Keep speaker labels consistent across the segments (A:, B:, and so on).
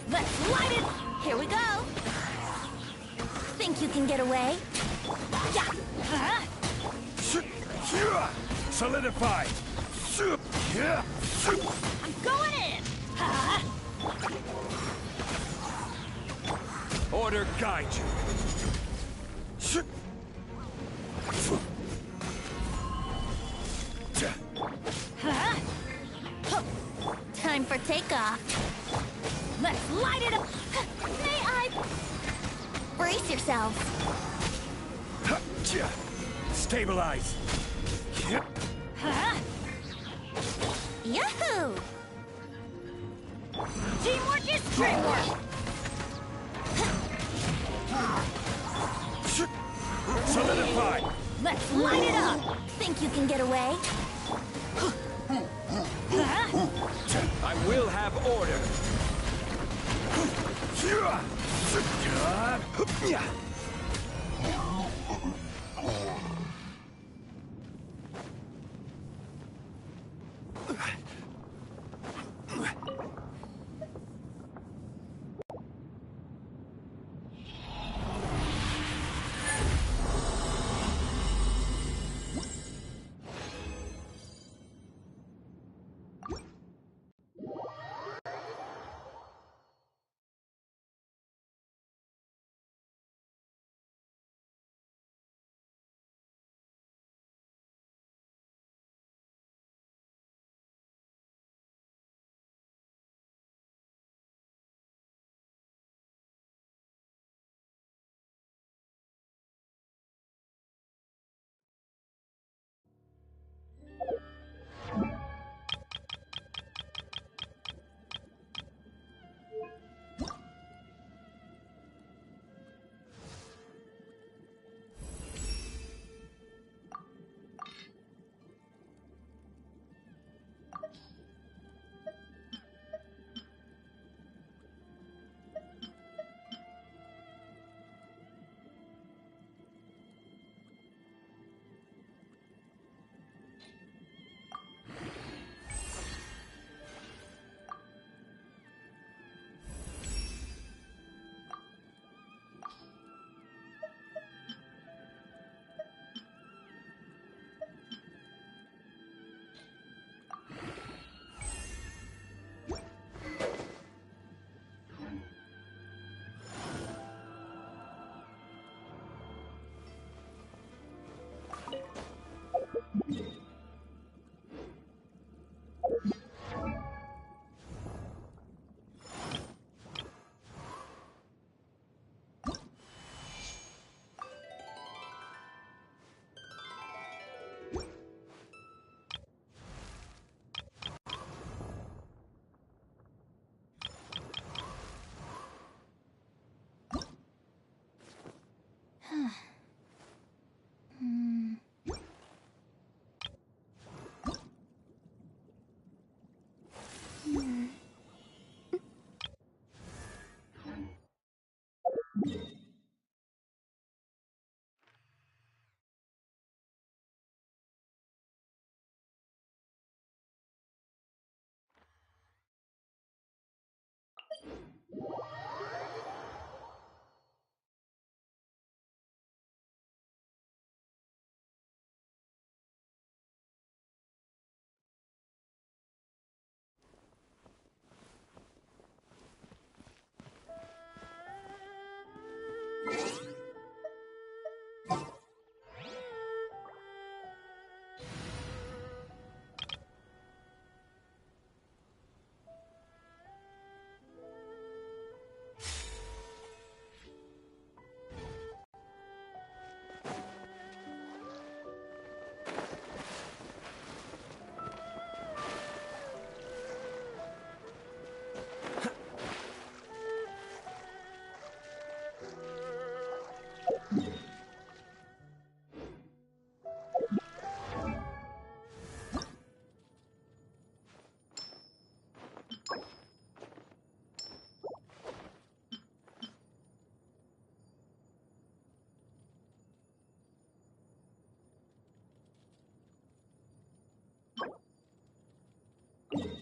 A: Let's light it! Here we go! Think you can get away? Yeah! Huh?
B: Solidified!
A: I'm going in! Huh?
B: Order guide you!
A: Huh? Time for takeoff. Let's light it up! May I? Brace yourselves.
B: Stabilize!
A: Huh? Yahoo! Teamwork is dreamwork!
B: Solidified!
A: Let's light it up! Think you can get away? Huh?
B: I will have order!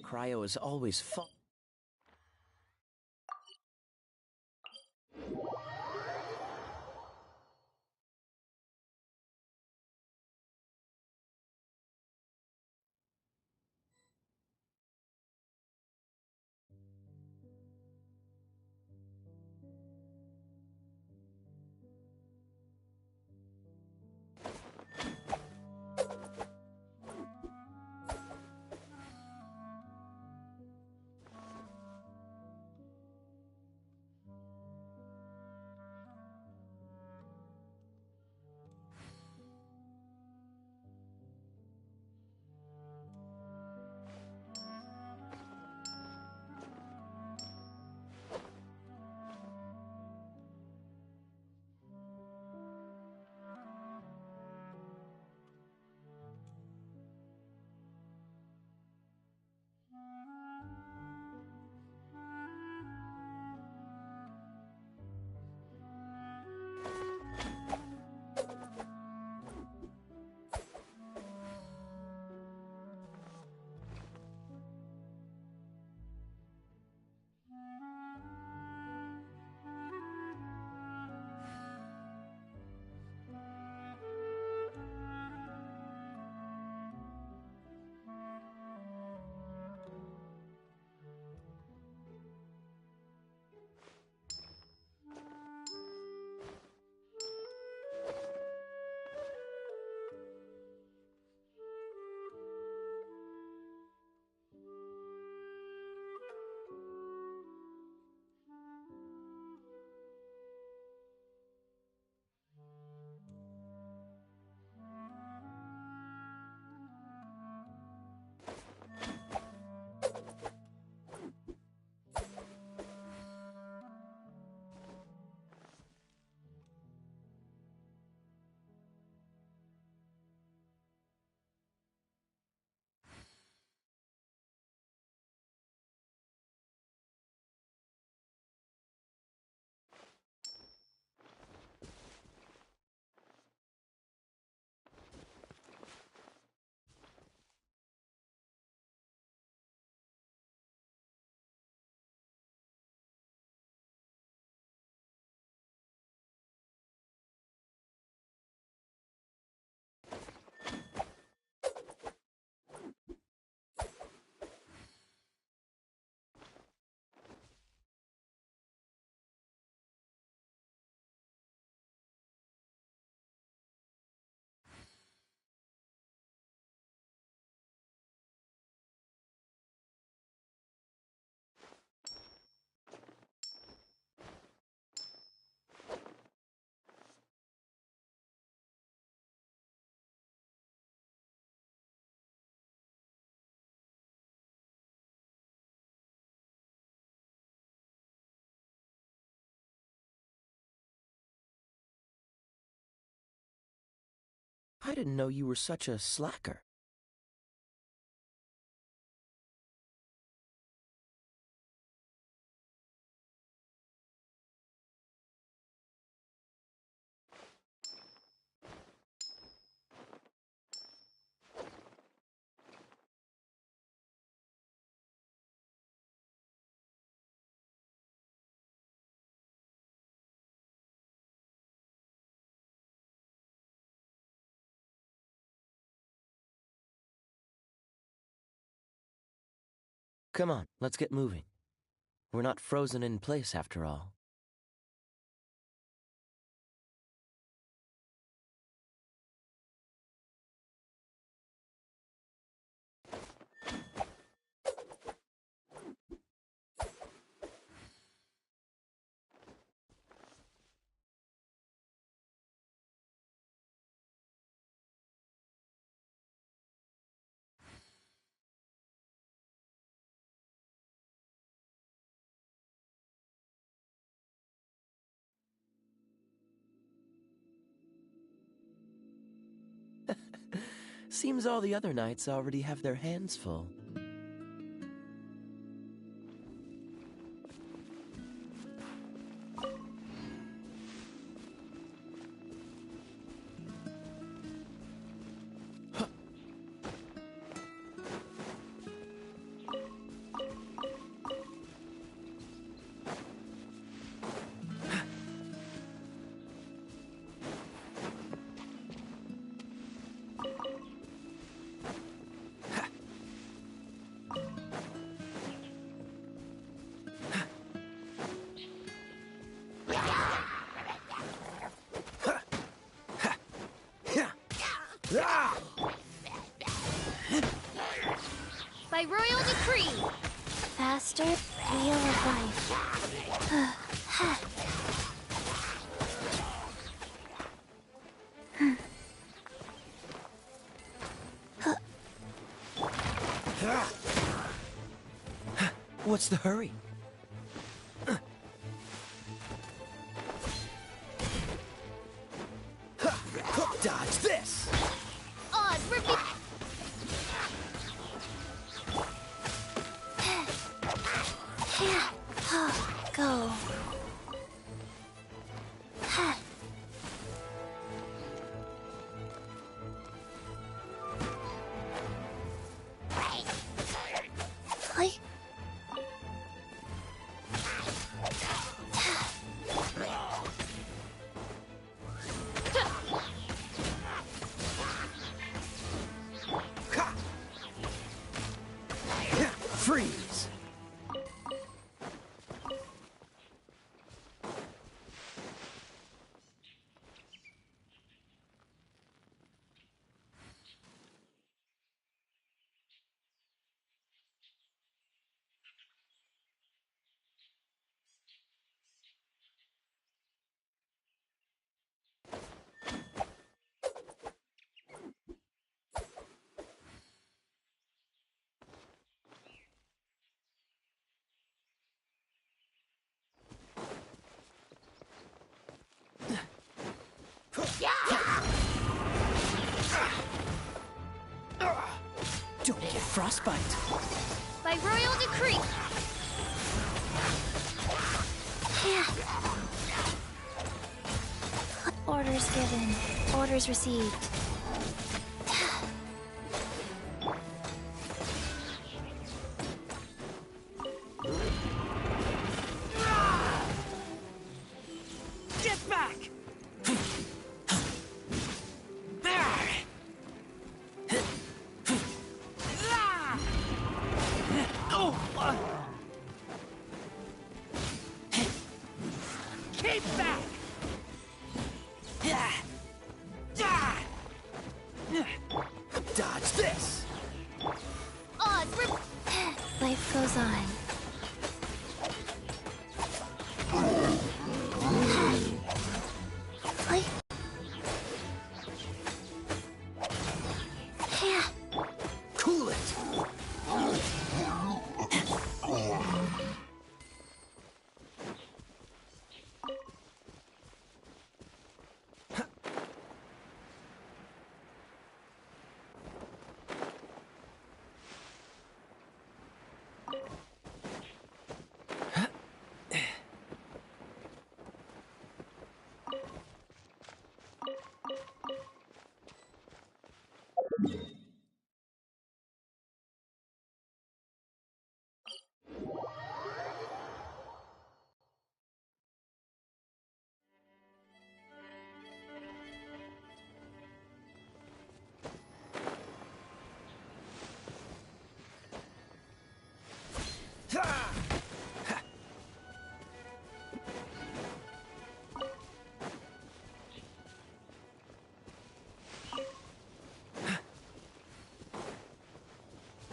C: Cryo is always fun. I didn't know you were such a slacker. Come on, let's get moving. We're not frozen in place after all. Seems all the other knights already have their hands full.
A: By royal decree! Faster, wheel of life.
C: What's the hurry? Dodge this!
A: Odd, reveal. Go.
C: Freeze! Don't get frostbite.
A: By royal decree. Orders given. Orders received.
C: Get back! Keep back! Dodge this!
A: Life goes on.
C: Cool it!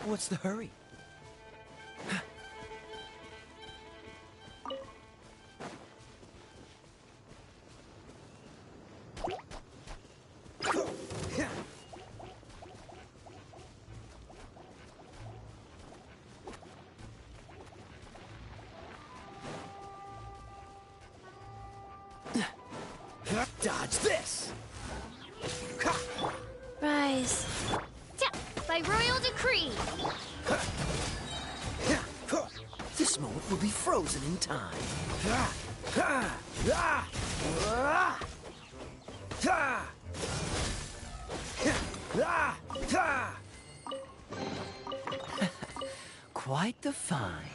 C: What's the hurry?
D: Dodge this!
A: Rise. By royal decree.
D: This moment will be frozen in time. Quite the find.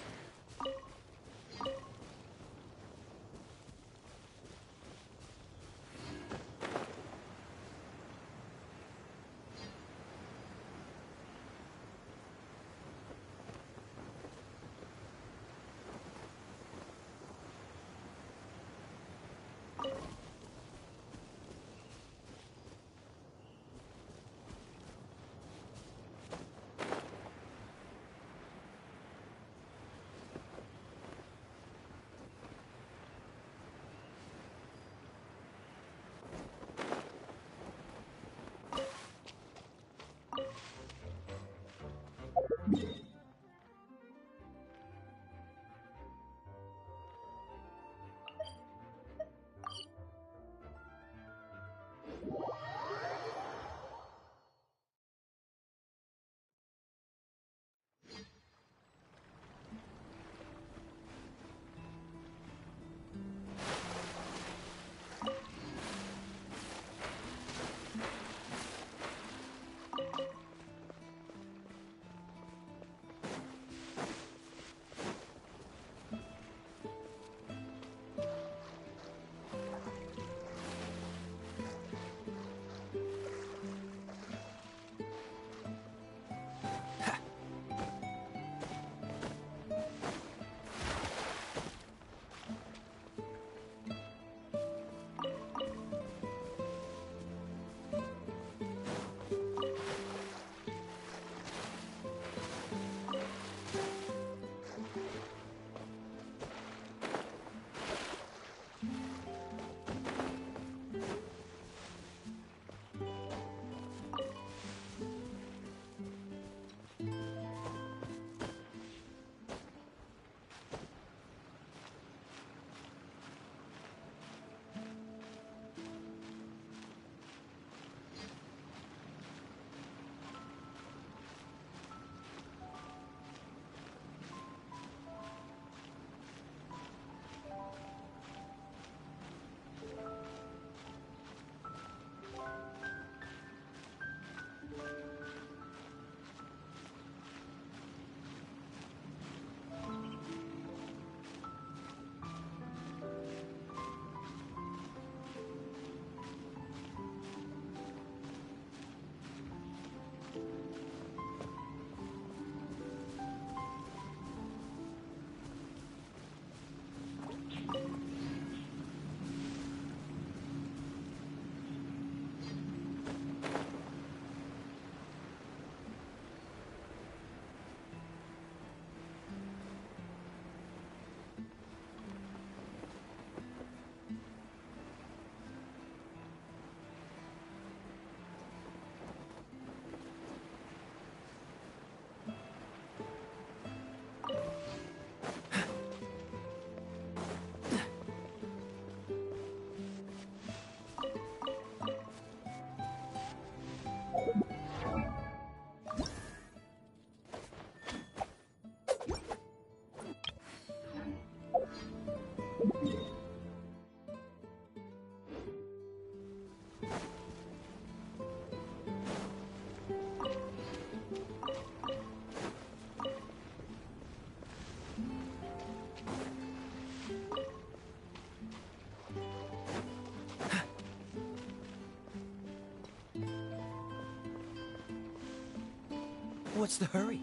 C: What's the hurry?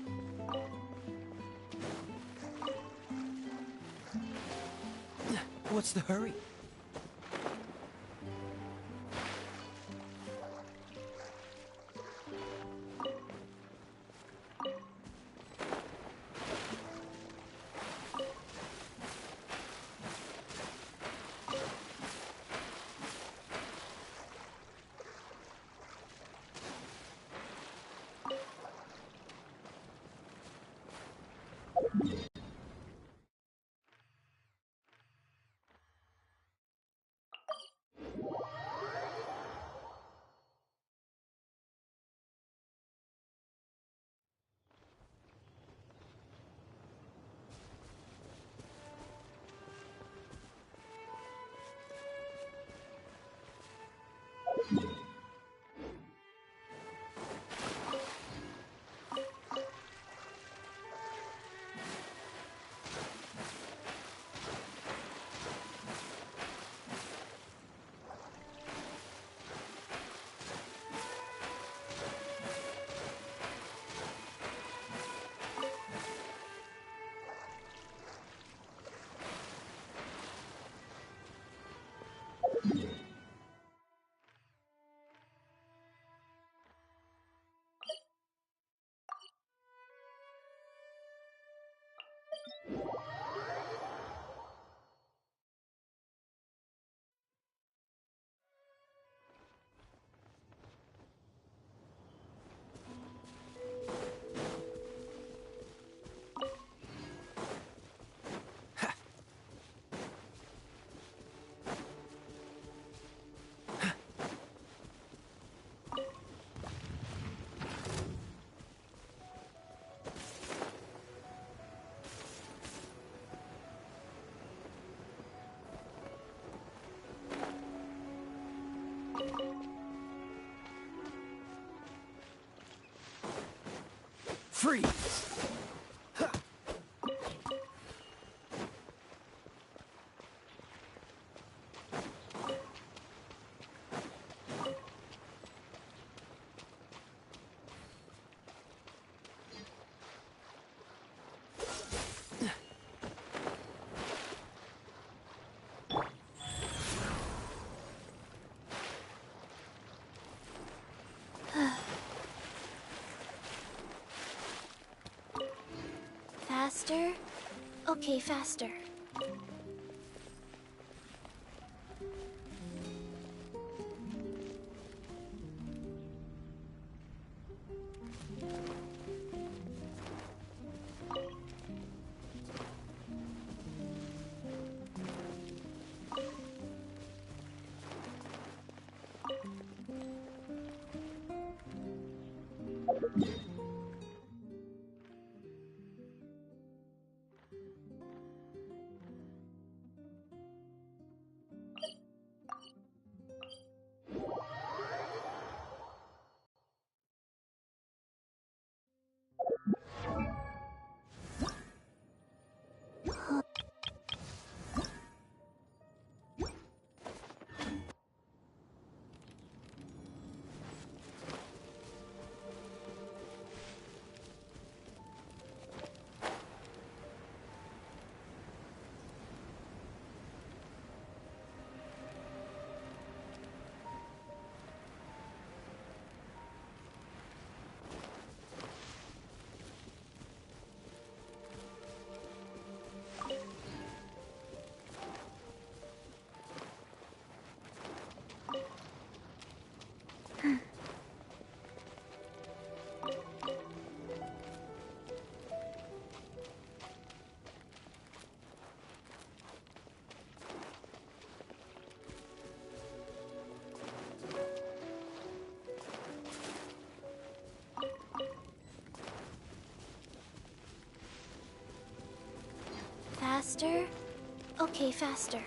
C: What's the hurry?
D: Freeze!
A: Faster? Okay, faster. Faster? Okay, faster.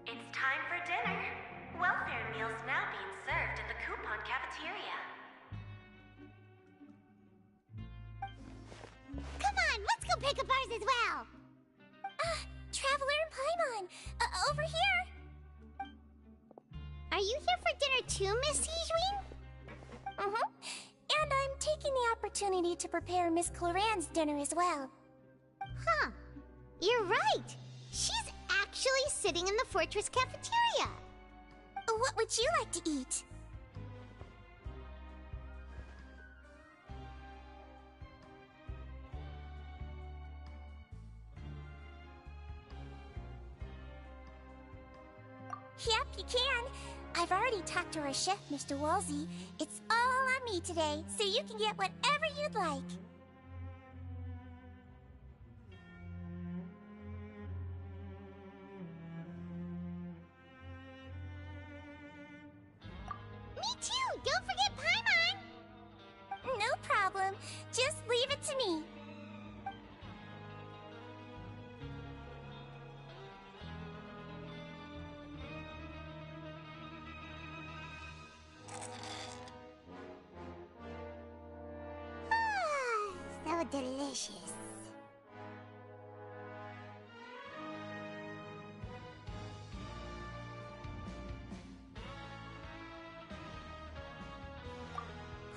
E: It's time for dinner. Welfare meals now being served at the coupon cafeteria.
A: Come on, let's go pick up ours as well. Traveler and Paimon, over here. Are you here for dinner too, Miss Sijwin? And I'm taking the opportunity to prepare Miss Cloran's dinner as well. Huh. You're right. She's actually sitting in the fortress cafeteria. What would you like to eat? Yep, you can. I've already talked to our chef, Mr. Wolsey. It's all on me today, so you can get whatever you'd like. Me too! Don't forget Paimon! No problem. Just leave it to me. So delicious.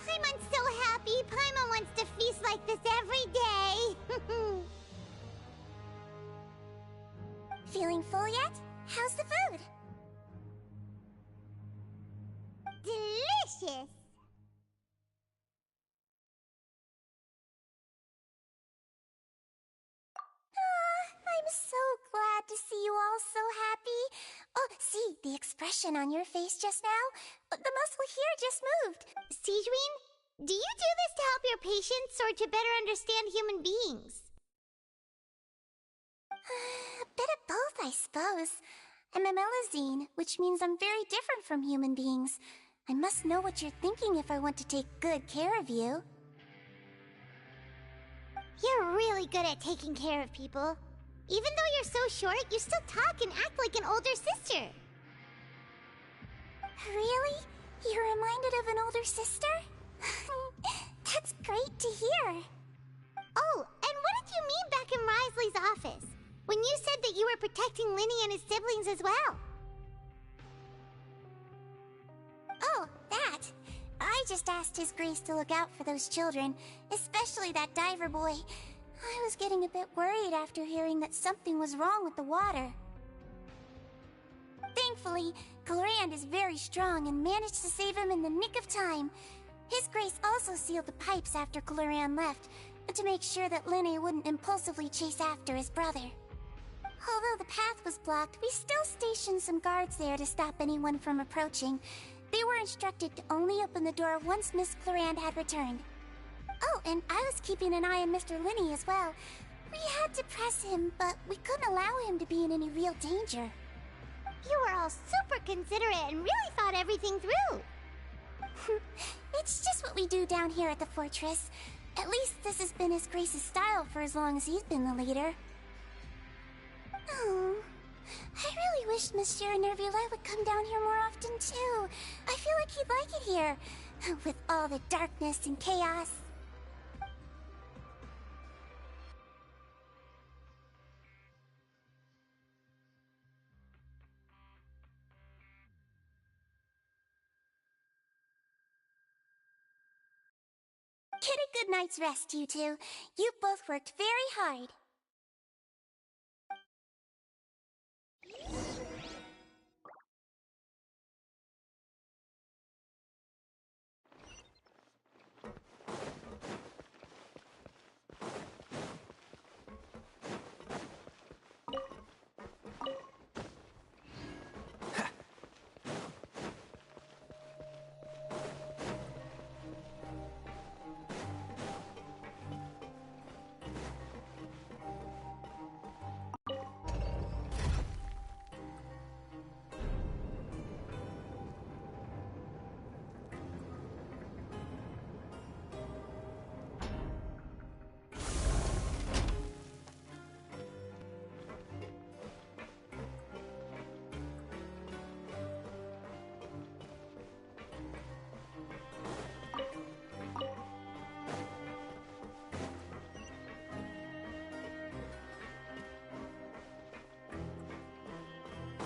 A: Paimon's so happy. Paimon wants to feast like this every day. Feeling full yet? How's the food? Delicious. I'm so glad to see you all so happy. Oh, see, the expression on your face just now? The muscle here just moved. Sijwin, do you do this to help your patients or to better understand human beings? A bit of both, I suppose. I'm a Melazine, which means I'm very different from human beings. I must know what you're thinking if I want to take good care of you. You're really good at taking care of people. Even though you're so short, you still talk and act like an older sister. Really? You're reminded of an older sister? That's great to hear. Oh, and what did you mean back in Risley's office? When you said that you were protecting Linny and his siblings as well? Oh, that. I just asked His Grace to look out for those children, especially that diver boy. I was getting a bit worried after hearing that something was wrong with the water. Thankfully, Clorand is very strong and managed to save him in the nick of time. His Grace also sealed the pipes after Clorand left, to make sure that Linne wouldn't impulsively chase after his brother. Although the path was blocked, we still stationed some guards there to stop anyone from approaching. They were instructed to only open the door once Miss Clorand had returned. Oh, and I was keeping an eye on Mr. Linny as well. We had to press him, but we couldn't allow him to be in any real danger. You were all super considerate and really thought everything through. It's just what we do down here at the fortress. At least this has been His Grace's style for as long as he's been the leader. Oh, I really wish Monsieur Nervula would come down here more often too. I feel like he'd like it here, with all the darkness and chaos. Get a good night's rest, you two. You both worked very hard.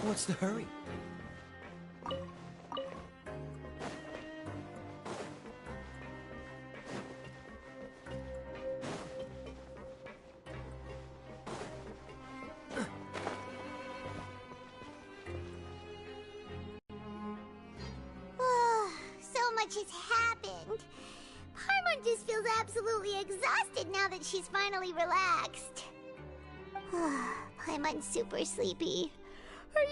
D: What's the hurry?
F: So much has happened. Paimon just feels absolutely exhausted now that she's finally relaxed. Paimon's super sleepy. Are you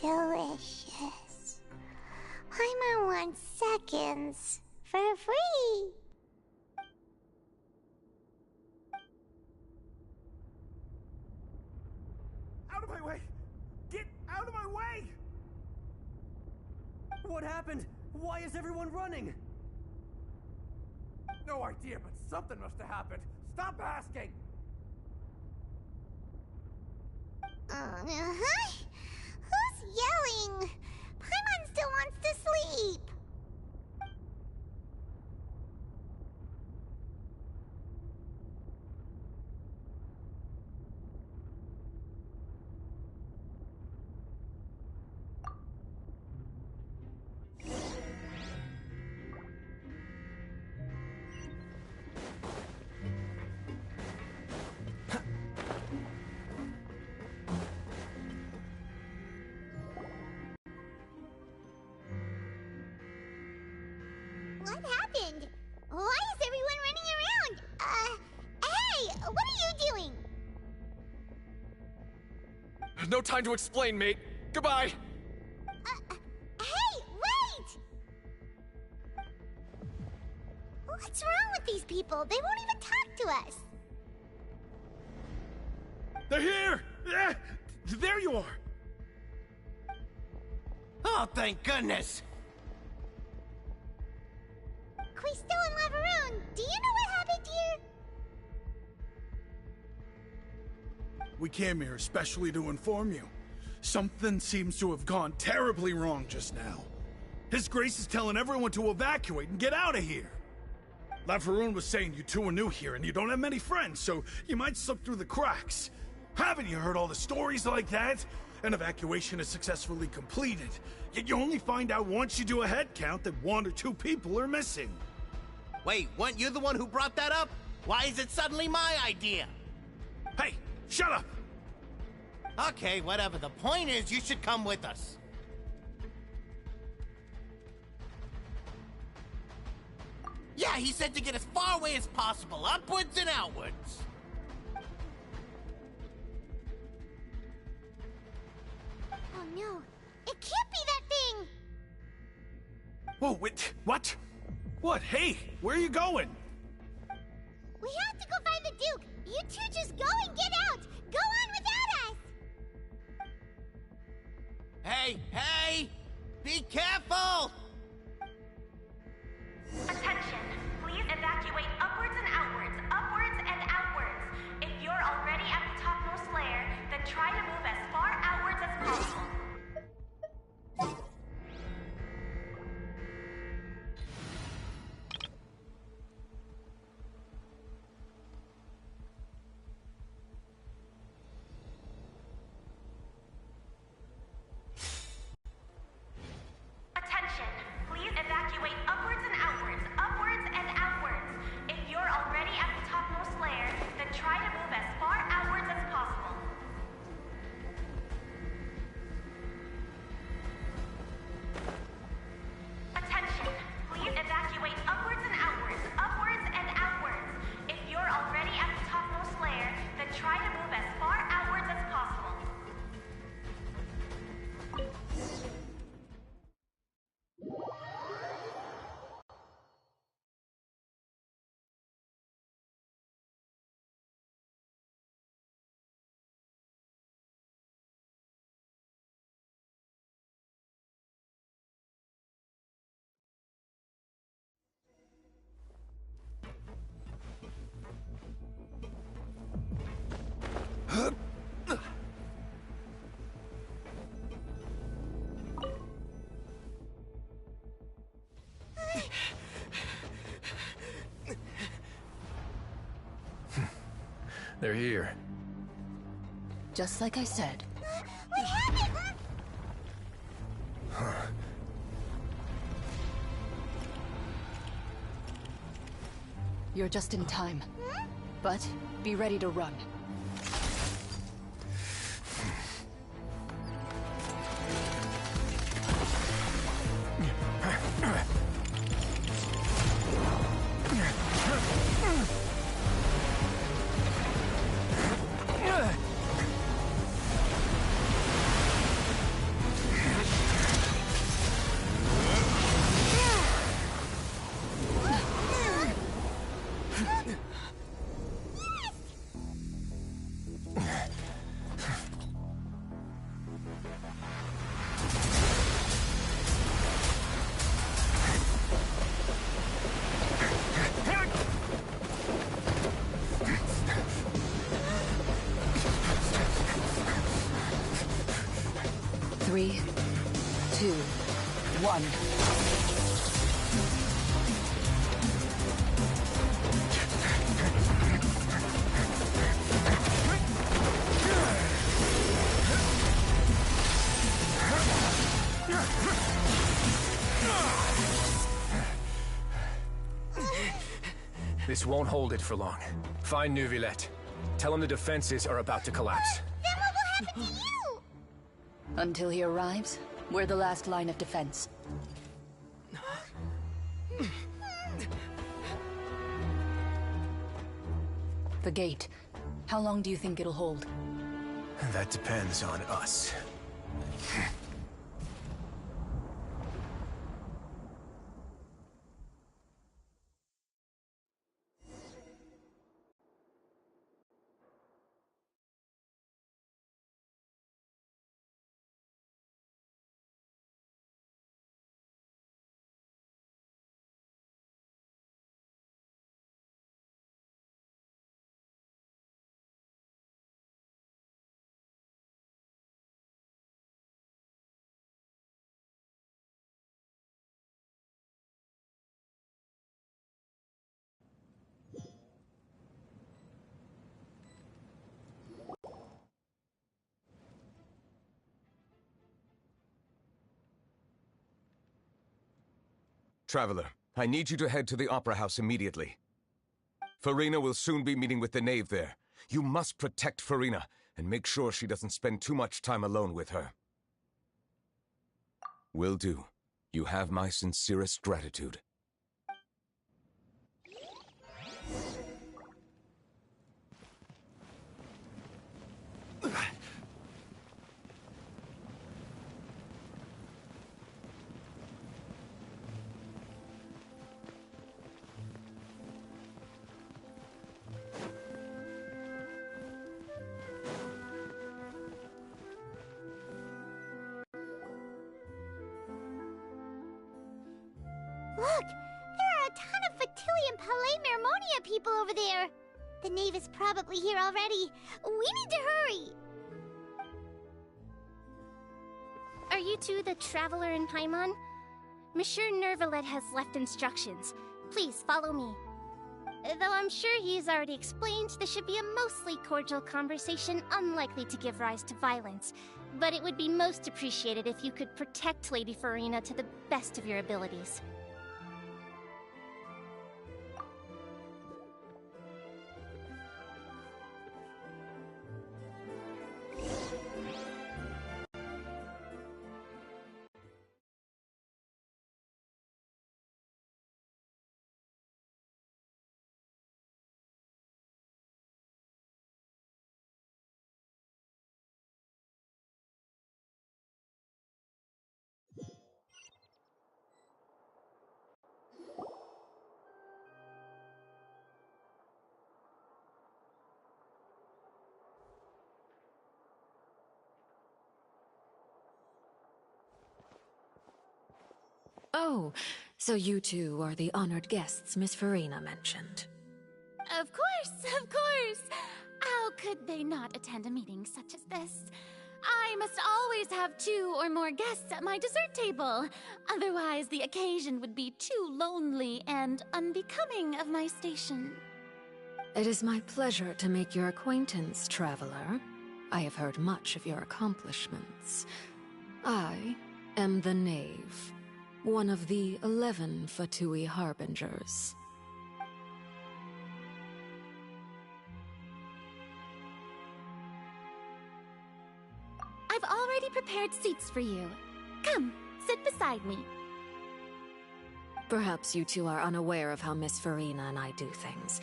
F: delicious. Paimon wants seconds for free.
G: Out of my way! Get out of my way!
D: What happened? Why is everyone running?
G: No idea, but something must have happened. Stop asking!
F: Who's yelling? Paimon still wants to sleep. What happened? Why is everyone running around? Hey, what are you doing?
B: No time to explain, mate. Goodbye.
F: Hey, wait! What's wrong with these people? They won't even talk to us.
B: They're here! Yeah, there you are!
D: Oh, thank goodness!
F: Quisto and Laveroon, do you know what happened here?
H: We came here especially to inform you. Something seems to have gone terribly wrong just now. His Grace is telling everyone to evacuate and get out of here. Laveroon was saying you two are new here and you don't have many friends, so you might slip through the cracks. Haven't you heard all the stories like that? An evacuation is successfully completed, yet you only find out once you do a head count that 1 or 2 people are missing.
I: Wait, weren't you the one who brought that up? Why is it suddenly my idea?
H: Hey, shut up!
I: Okay, whatever. The point is, you should come with us. Yeah, he said to get as far away as possible, upwards and outwards.
F: Oh no, it can't be that thing!
H: Whoa, wait, what? What? Hey, where are you going?
F: We have to go find the Duke! You two just go and get out! Go on without us!
I: Hey, hey! Be careful!
E: Attention! Please evacuate upwards and outwards, upwards and outwards. If you're already at the topmost layer, then try to move as far outwards as possible. Attention! Please evacuate upwards and outwards, upwards and outwards. If you're already at the topmost layer, then try to move as far outwards as possible. Attention! Please evacuate upwards and outwards, upwards and outwards. If you're already at the topmost layer, then try to move as far outwards as possible.
J: They're here.
K: Just like I said.
F: What happened?
K: You're just in time. But be ready to run. Three, two, one.
J: This won't hold it for long. Find Neuvillette. Tell him the defenses are about to collapse.
F: Then what will happen to you?
K: Until he arrives, we're the last line of defense. The gate. How long do you think it'll hold?
J: That depends on us.
L: Traveler, I need you to head to the Opera House immediately. Farina will soon be meeting with the knave there. You must protect Farina, and make sure she doesn't spend too much time alone with her. Will do. You have my sincerest gratitude.
F: Look! There are a ton of Fatili and Palais Mermonia people over there! The knave is probably here already. We need to hurry!
A: Are you two the Traveler and Paimon? Monsieur Neuvillette has left instructions. Please follow me. Though I'm sure he's already explained, this should be a mostly cordial conversation, unlikely to give rise to violence. But it would be most appreciated if you could protect Lady Farina to the best of your abilities.
M: Oh, so you two are the honored guests Miss Farina mentioned.
N: Of course, of course! How could they not attend a meeting such as this? I must always have 2 or more guests at my dessert table. Otherwise, the occasion would be too lonely and unbecoming of my station.
M: It is my pleasure to make your acquaintance, traveler. I have heard much of your accomplishments. I am the Knave, one of the 11 Fatui Harbingers.
N: I've already prepared seats for you. Come, sit beside me.
M: Perhaps you two are unaware of how Miss Farina and I do things.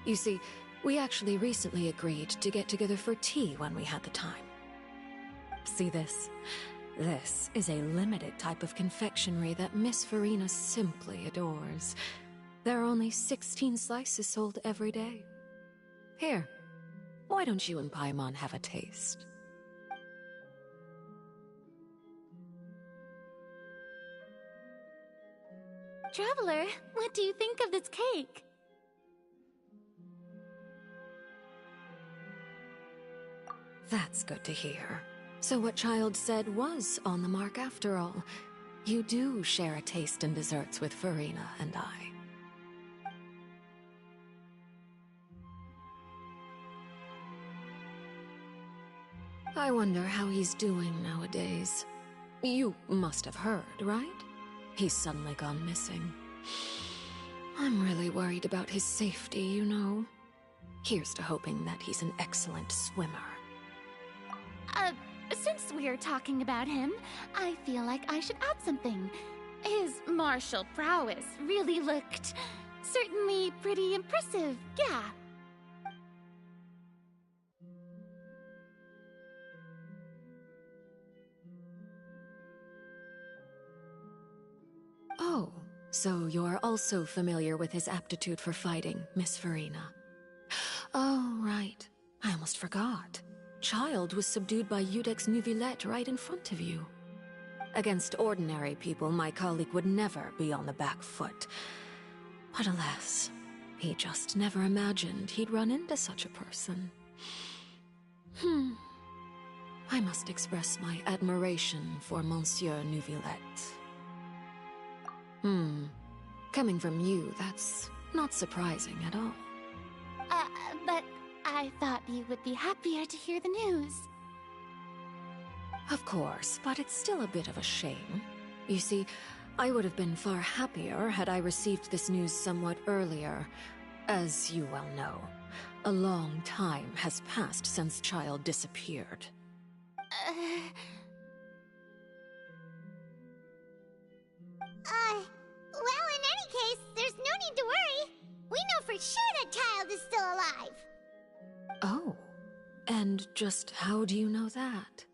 M: You see, we actually recently agreed to get together for tea when we had the time. See this? This is a limited type of confectionery that Miss Farina simply adores. There are only 16 slices sold every day. Here, why don't you and Paimon have a taste?
N: Traveler, what do you think of this cake?
M: That's good to hear. So what Child said was on the mark after all. You do share a taste in desserts with Farina and I. I wonder how he's doing nowadays. You must have heard, right? He's suddenly gone missing. I'm really worried about his safety, you know. Here's to hoping that he's an excellent swimmer.
N: Since we're talking about him, I feel like I should add something. His martial prowess really looked certainly pretty impressive, yeah.
M: Oh, so you're also familiar with his aptitude for fighting, Miss Farina. Oh, right. I almost forgot. Child was subdued by Udex Nuvillette right in front of you. Against ordinary people, my colleague would never be on the back foot. But alas, he just never imagined he'd run into such a person. I must express my admiration for Monsieur Nuvillette. Coming from you, that's not surprising at all.
N: But I thought you would be happier to hear the news.
M: Of course, but it's still a bit of a shame. You see, I would have been far happier had I received this news somewhat earlier. As you well know, a long time has passed since Child disappeared.
F: Well, in any case, there's no need to worry. We know for sure that Child is still alive.
M: Oh, and just how do you know that?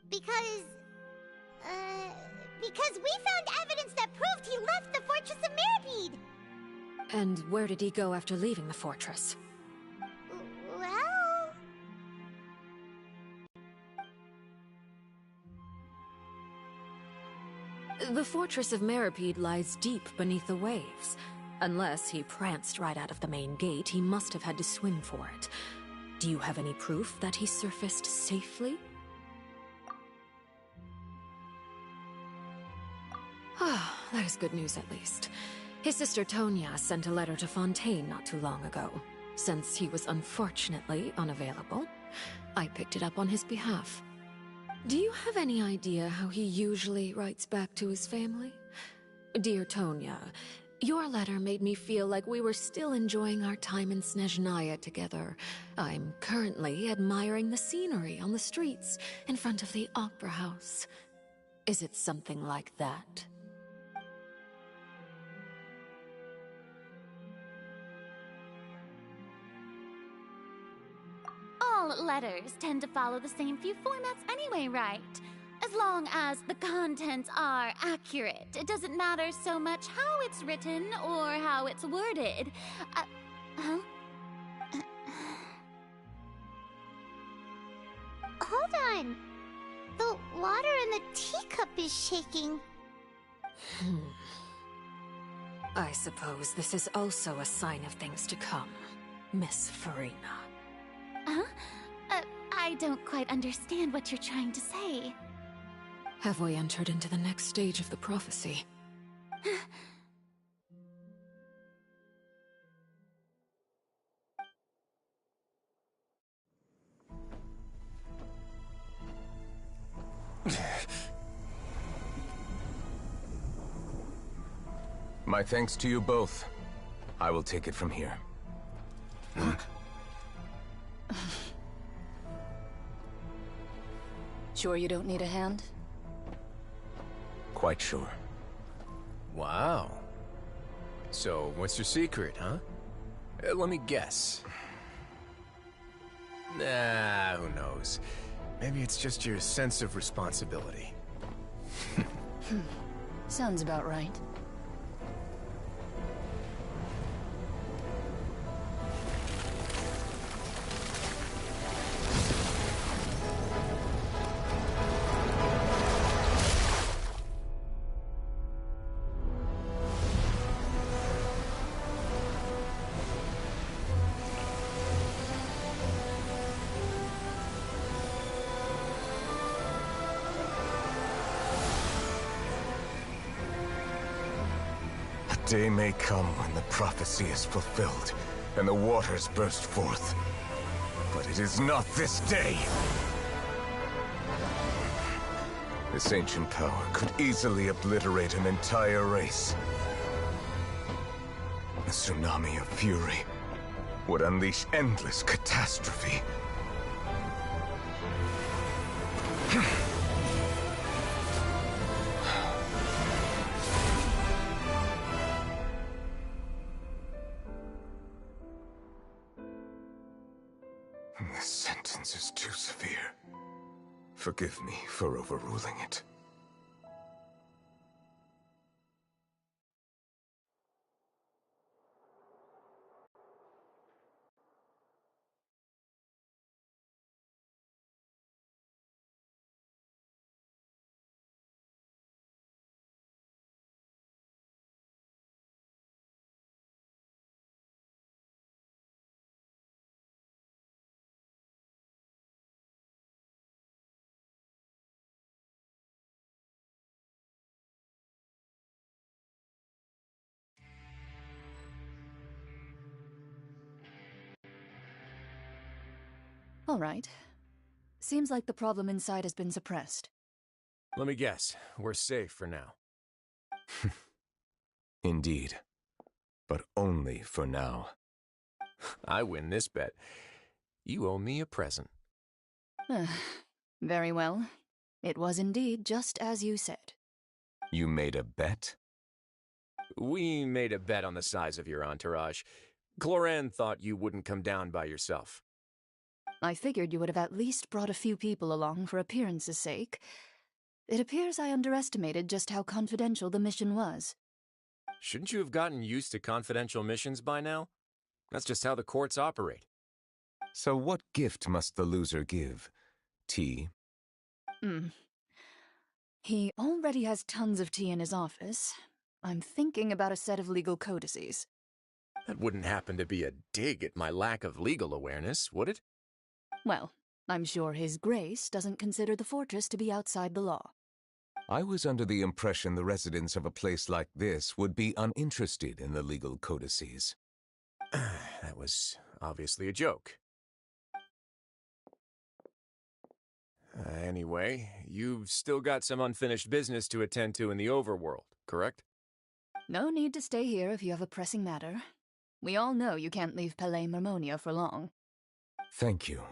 F: Because we found evidence that proved he left the Fortress of Mirapede.
M: And where did he go after leaving the fortress?
F: Well...
M: The Fortress of Mirapede lies deep beneath the waves. Unless he pranced right out of the main gate, he must have had to swim for it. Do you have any proof that he surfaced safely? Ah, that is good news at least. His sister Tonya sent a letter to Fontaine not too long ago. Since he was unfortunately unavailable, I picked it up on his behalf. Do you have any idea how he usually writes back to his family? Dear Tonya, your letter made me feel like we were still enjoying our time in Snezhnaya together. I'm currently admiring the scenery on the streets in front of the Opera House. Is it something like that?
N: All letters tend to follow the same few formats anyway, right? As long as the contents are accurate, it doesn't matter so much how it's written or how it's worded.
F: Hold on. The water in the teacup is shaking.
M: I suppose this is also a sign of things to come, Miss Farina.
N: I don't quite understand what you're trying to say.
M: Have we entered into the next stage of the prophecy?
L: My thanks to you both. I will take it from here.
K: Sure you don't need a hand?
L: Quite sure.
J: Wow. So, what's your secret, huh? Let me guess. Nah, who knows? Maybe it's just your sense of responsibility.
K: Sounds about right.
L: Day may come when the prophecy is fulfilled, and the waters burst forth. But it is not this day! This ancient power could easily obliterate an entire race. A tsunami of fury would unleash endless catastrophe. This sentence is too severe. Forgive me for overruling it.
K: All right. Seems like the problem inside has been suppressed.
J: Let me guess. We're safe for now.
L: Indeed. But only for now.
J: I win this bet. You owe me a present.
K: Very well. It was indeed just as you said.
L: You made a bet?
J: We made a bet on the size of your entourage. Cloran thought you wouldn't come down by yourself.
K: I figured you would have at least brought a few people along for appearance's sake. It appears I underestimated just how confidential the mission was.
J: Shouldn't you have gotten used to confidential missions by now? That's just how the courts operate.
L: So what gift must the loser give? Tea?
K: He already has tons of tea in his office. I'm thinking about a set of legal codices.
J: That wouldn't happen to be a dig at my lack of legal awareness, would it?
K: Well, I'm sure His Grace doesn't consider the fortress to be outside the law.
L: I was under the impression the residents of a place like this would be uninterested in the legal codices.
J: That was obviously a joke. Anyway, you've still got some unfinished business to attend to in the overworld, correct?
K: No need to stay here if you have a pressing matter. We all know you can't leave Palais Mermonia for long.
L: Thank you.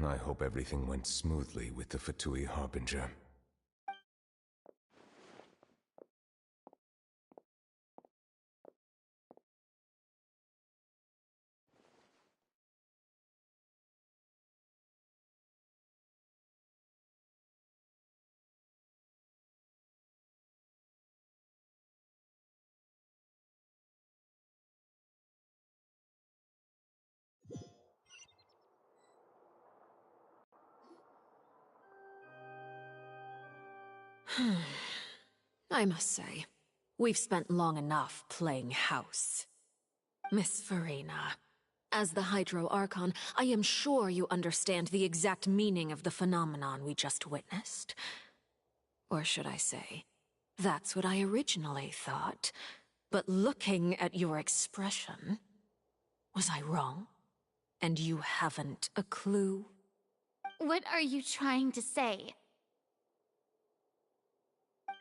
L: I hope everything went smoothly with the Fatui Harbinger.
M: I must say, we've spent long enough playing house. Miss Farina, as the Hydro Archon, I am sure you understand the exact meaning of the phenomenon we just witnessed. Or should I say, that's what I originally thought. But looking at your expression, was I wrong? And you haven't a clue?
N: What are you trying to say?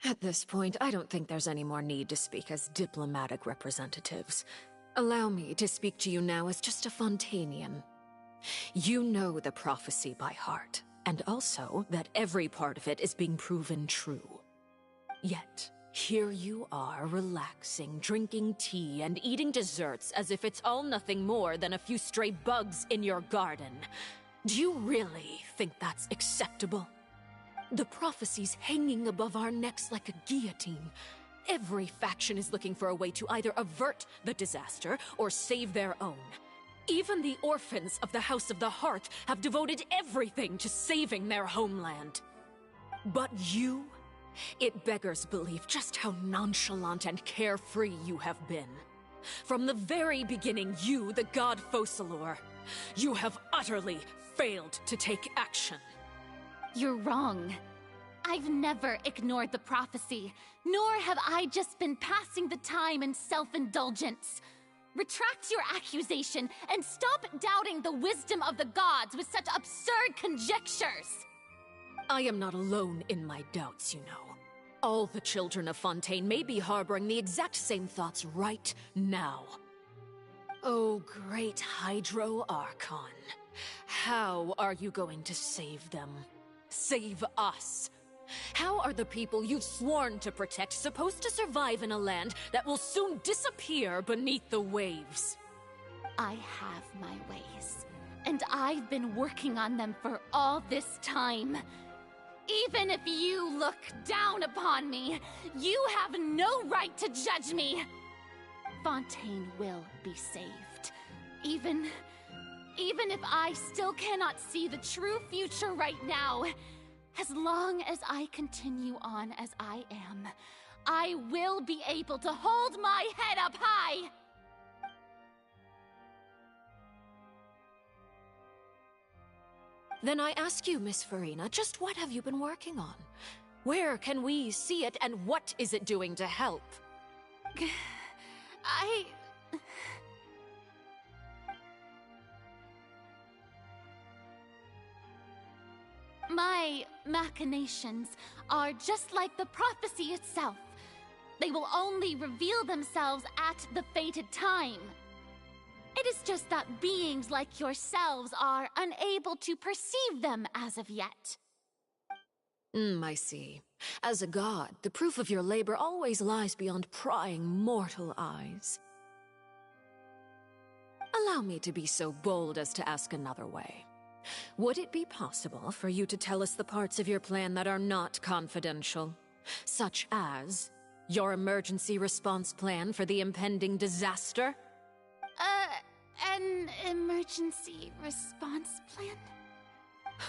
M: At this point, I don't think there's any more need to speak as diplomatic representatives. Allow me to speak to you now as just a Fontainian. You know the prophecy by heart, and also that every part of it is being proven true. Yet, here you are, relaxing, drinking tea, and eating desserts as if it's all nothing more than a few stray bugs in your garden. Do you really think that's acceptable? The prophecy's hanging above our necks like a guillotine. Every faction is looking for a way to either avert the disaster or save their own. Even the orphans of the House of the Hearth have devoted everything to saving their homeland. But you? It beggars belief just how nonchalant and carefree you have been. From the very beginning, you, the god Focalor, you have utterly failed to take action.
N: You're wrong. I've never ignored the prophecy, nor have I just been passing the time in self-indulgence. Retract your accusation and stop doubting the wisdom of the gods with such absurd conjectures!
M: I am not alone in my doubts, you know. All the children of Fontaine may be harboring the exact same thoughts right now. Oh, great Hydro Archon. How are you going to save them? Save us? How are the people you've sworn to protect supposed to survive in a land that will soon disappear beneath the waves?
N: I have my ways, and I've been working on them for all this time. Even if you look down upon me, you have no right to judge me. Fontaine will be saved. Even if I still cannot see the true future right now, as long as I continue on as I am, I will be able to hold my head up high!
M: Then I ask you, Miss Farina, just what have you been working on? Where can we see it, and what is it doing to help?
N: My machinations are just like the prophecy itself. They will only reveal themselves at the fated time. It is just that beings like yourselves are unable to perceive them as of yet.
M: I see. As a god, the proof of your labor always lies beyond prying mortal eyes. Allow me to be so bold as to ask another way. Would it be possible for you to tell us the parts of your plan that are not confidential? Such as your emergency response plan for the impending disaster?
N: An emergency response plan?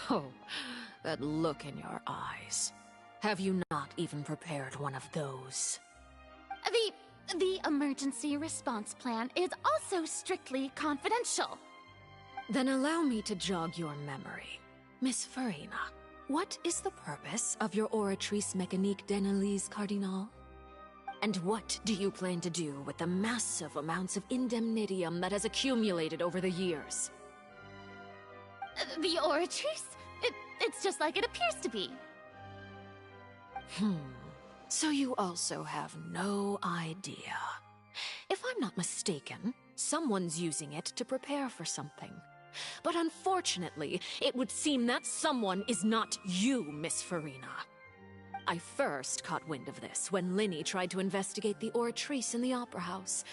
M: Oh, that look in your eyes. Have you not even prepared one of those?
N: The emergency response plan is also strictly confidential.
M: Then allow me to jog your memory. Miss Farina, what is the purpose of your Oratrice Mécanique d'Analyse Cardinal? And what do you plan to do with the massive amounts of indemnitium that has accumulated over the years?
N: The Oratrice? It's just like it appears to be.
M: So you also have no idea. If I'm not mistaken, someone's using it to prepare for something. But unfortunately, it would seem that someone is not you, Miss Farina. I first caught wind of this when Linny tried to investigate the Oratrice in the Opera House.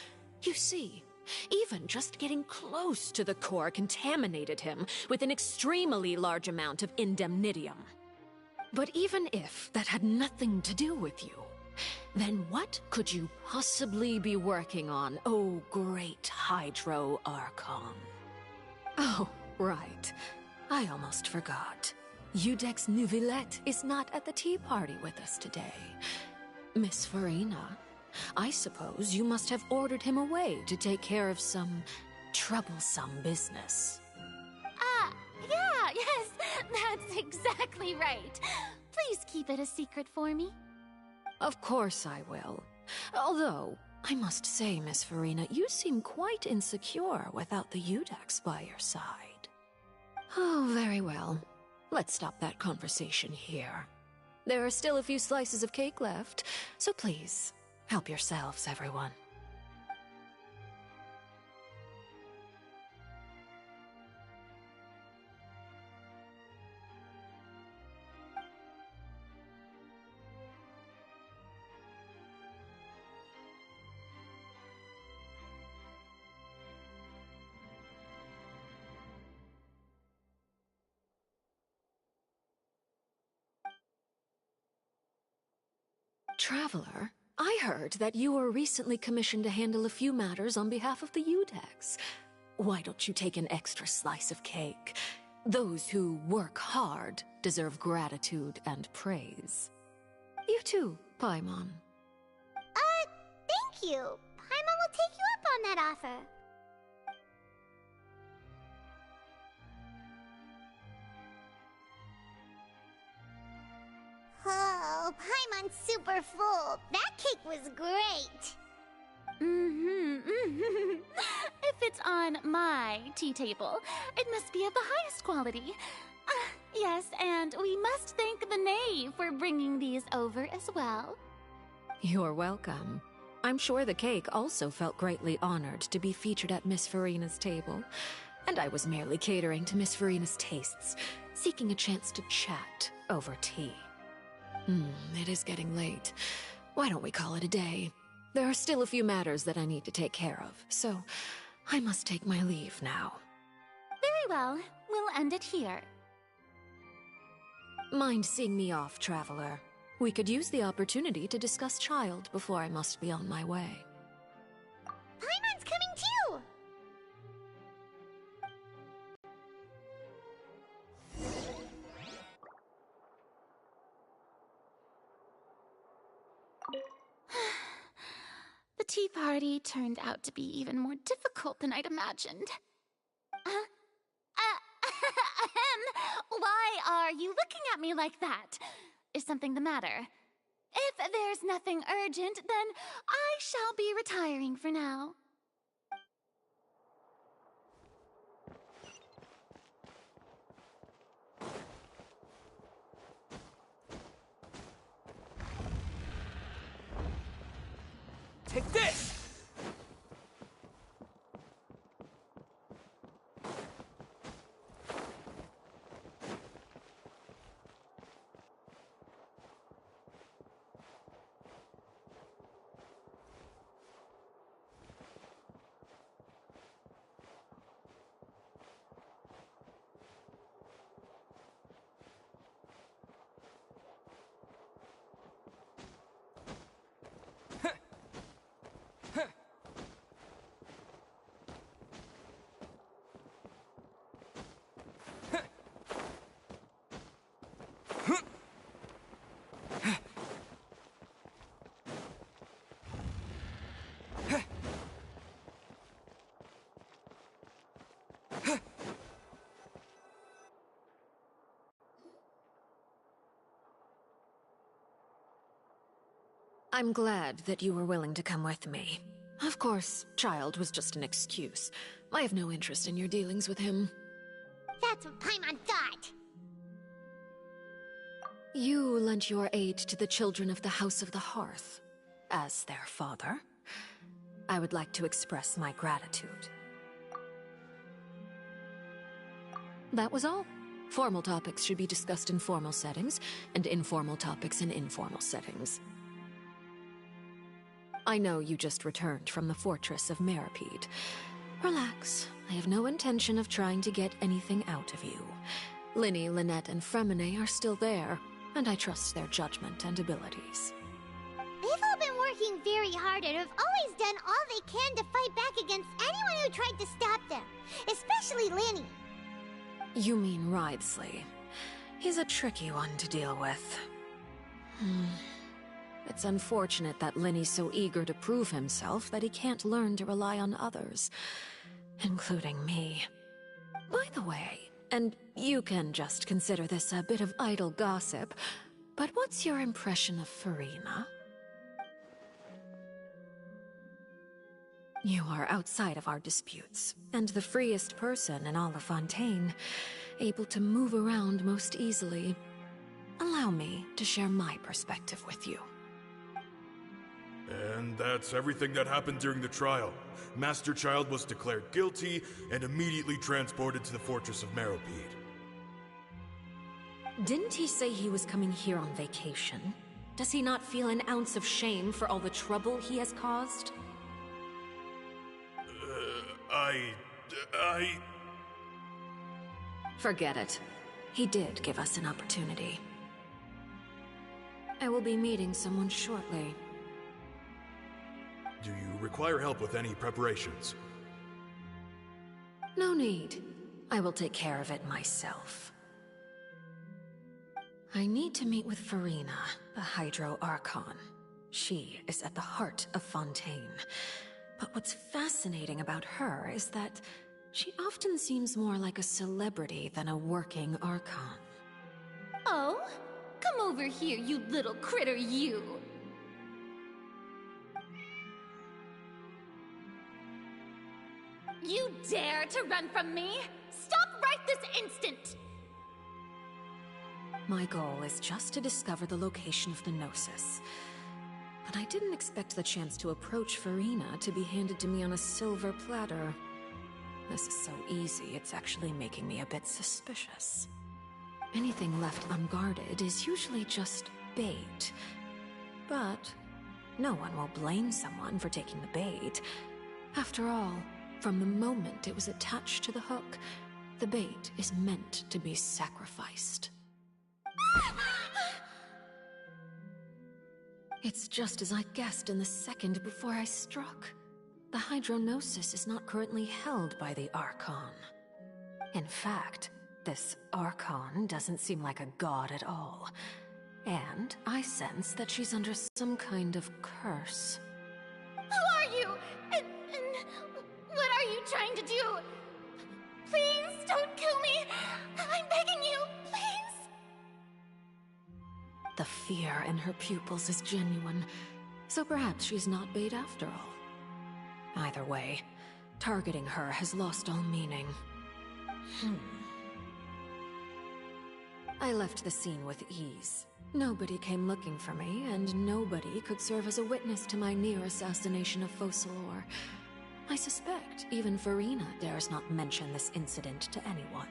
M: You see, even just getting close to the core contaminated him with an extremely large amount of indemnitium. But even if that had nothing to do with you, then what could you possibly be working on, oh great Hydro Archon? Oh, right. I almost forgot. Udex Neuvillette is not at the tea party with us today. Miss Farina, I suppose you must have ordered him away to take care of some troublesome business.
N: Yeah, yes, that's exactly right. Please keep it a secret for me.
M: Of course I will. Although, I must say, Miss Farina, you seem quite insecure without the Udex by your side. Oh, very well. Let's stop that conversation here. There are still a few slices of cake left, so please, help yourselves, everyone. Traveler, I heard that you were recently commissioned to handle a few matters on behalf of the Udex. Why don't you take an extra slice of cake? Those who work hard deserve gratitude and praise. You too, Paimon.
F: Thank you. Paimon will take you up on that offer. Oh, Paimon's super full. That cake was great.
N: If it's on my tea table, it must be of the highest quality. Yes, and we must thank the knave for bringing these over as well.
M: You're welcome. I'm sure the cake also felt greatly honored to be featured at Miss Farina's table. And I was merely catering to Miss Farina's tastes, seeking a chance to chat over tea. It is getting late. Why don't we call it a day? There are still a few matters that I need to take care of, so I must take my leave now.
N: Very well. We'll end it here.
M: Mind seeing me off, Traveler? We could use the opportunity to discuss Child before I must be on my way.
F: Paimon's coming too!
N: The tea party turned out to be even more difficult than I'd imagined. Why are you looking at me like that? Is something the matter? If there's nothing urgent, then I shall be retiring for now.
D: Take this!
M: I'm glad that you were willing to come with me. Of course, Child was just an excuse. I have no interest in your dealings with him.
F: That's what Paimon thought.
M: You lent your aid to the children of the House of the Hearth. As their father, I would like to express my gratitude. That was all. Formal topics should be discussed in formal settings, and informal topics in informal settings. I know you just returned from the fortress of Meripede. Relax. I have no intention of trying to get anything out of you. Linny, Lynette, and Fremine are still there, and I trust their judgment and abilities.
F: They've all been working very hard and have always done all they can to fight back against anyone who tried to stop them, especially Linny.
M: You mean Wriothesley. He's a tricky one to deal with. It's unfortunate that Linny's so eager to prove himself that he can't learn to rely on others, including me. By the way, and you can just consider this a bit of idle gossip, but what's your impression of Farina? You are outside of our disputes, and the freest person in all of Fontaine, able to move around most easily. allow me to share my perspective with you.
B: And that's everything that happened during the trial. Master Child was declared guilty and immediately transported to the Fortress of Meropide.
M: Didn't he say he was coming here on vacation? Does he not feel an ounce of shame for all the trouble he has caused? Forget it. He did give us an opportunity. I will be meeting someone shortly.
B: Do you require help with any preparations?
M: No need. I will take care of it myself. I need to meet with Farina, the Hydro Archon. She is at the heart of Fontaine. But what's fascinating about her is that she often seems more like a celebrity than a working Archon.
N: Oh? Come over here, you little critter, you! You dare to run from me? Stop right this instant!
M: My goal is just to discover the location of the Gnosis. But I didn't expect the chance to approach Farina to be handed to me on a silver platter. This is so easy, it's actually making me a bit suspicious. Anything left unguarded is usually just bait. But no one will blame someone for taking the bait. After all, from the moment it was attached to the hook, the bait is meant to be sacrificed. It's just as I guessed in the second before I struck. The Hydronosis is not currently held by the Archon. In fact, this Archon doesn't seem like a god at all. And I sense that she's under some kind of curse.
N: Who are you? And what are you trying to do? Please don't kill me! I'm begging you, please!
M: The fear in her pupils is genuine, so perhaps she's not bait after all. Either way, targeting her has lost all meaning. I left the scene with ease. Nobody came looking for me, and nobody could serve as a witness to my near assassination of Focalor. I suspect even Farina dares not mention this incident to anyone.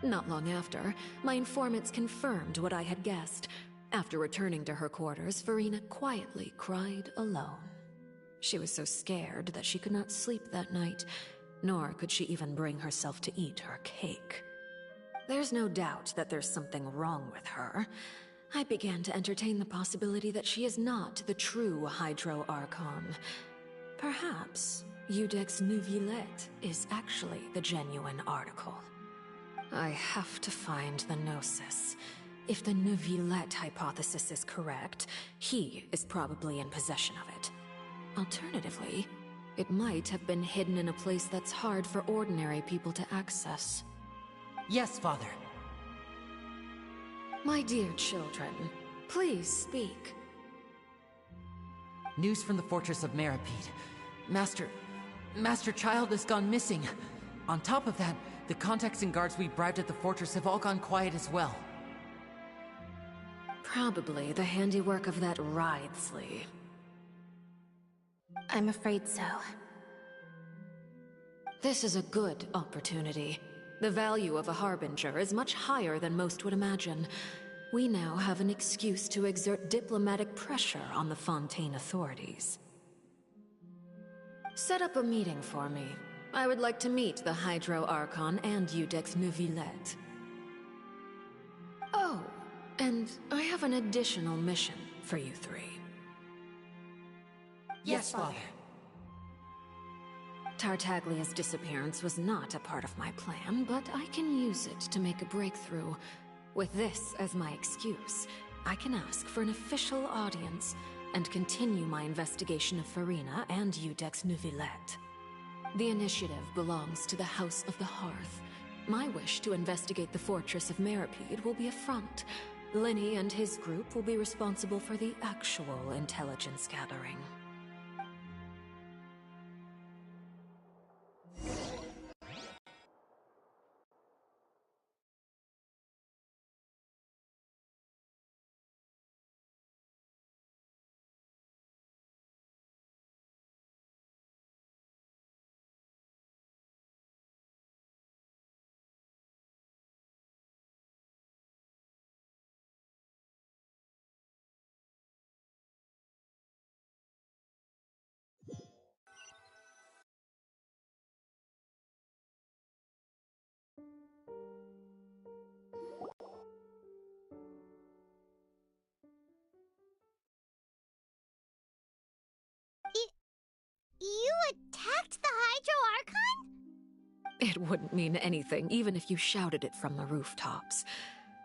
M: Not long after, my informants confirmed what I had guessed. After returning to her quarters, Farina quietly cried alone. She was so scared that she could not sleep that night, nor could she even bring herself to eat her cake. There's no doubt that there's something wrong with her. I began to entertain the possibility that she is not the true Hydro Archon. Perhaps Iudex Neuvillette is actually the genuine article. I have to find the Gnosis. If the Neuvillette hypothesis is correct, he is probably in possession of it. Alternatively, it might have been hidden in a place that's hard for ordinary people to access.
D: Yes, Father.
M: My dear children, please speak.
D: News from the Fortress of Meropide. Master Child has gone missing. On top of that, the contacts and guards we bribed at the fortress have all gone quiet as well.
M: Probably the handiwork of that Wriothesley.
A: I'm afraid so.
M: This is a good opportunity. The value of a Harbinger is much higher than most would imagine. We now have an excuse to exert diplomatic pressure on the Fontaine authorities. Set up a meeting for me. I would like to meet the Hydro Archon and Iudex Neuvillette. Oh, and I have an additional mission for you three.
D: Yes, Father.
M: Tartaglia's disappearance was not a part of my plan, but I can use it to make a breakthrough. With this as my excuse, I can ask for an official audience and continue my investigation of Farina and Iudex Neuvillette. The initiative belongs to the House of the Hearth. My wish to investigate the Fortress of Meropide will be a front. Lenny and his group will be responsible for the actual intelligence gathering.
F: Hydro Archon?
M: It wouldn't mean anything, even if you shouted it from the rooftops.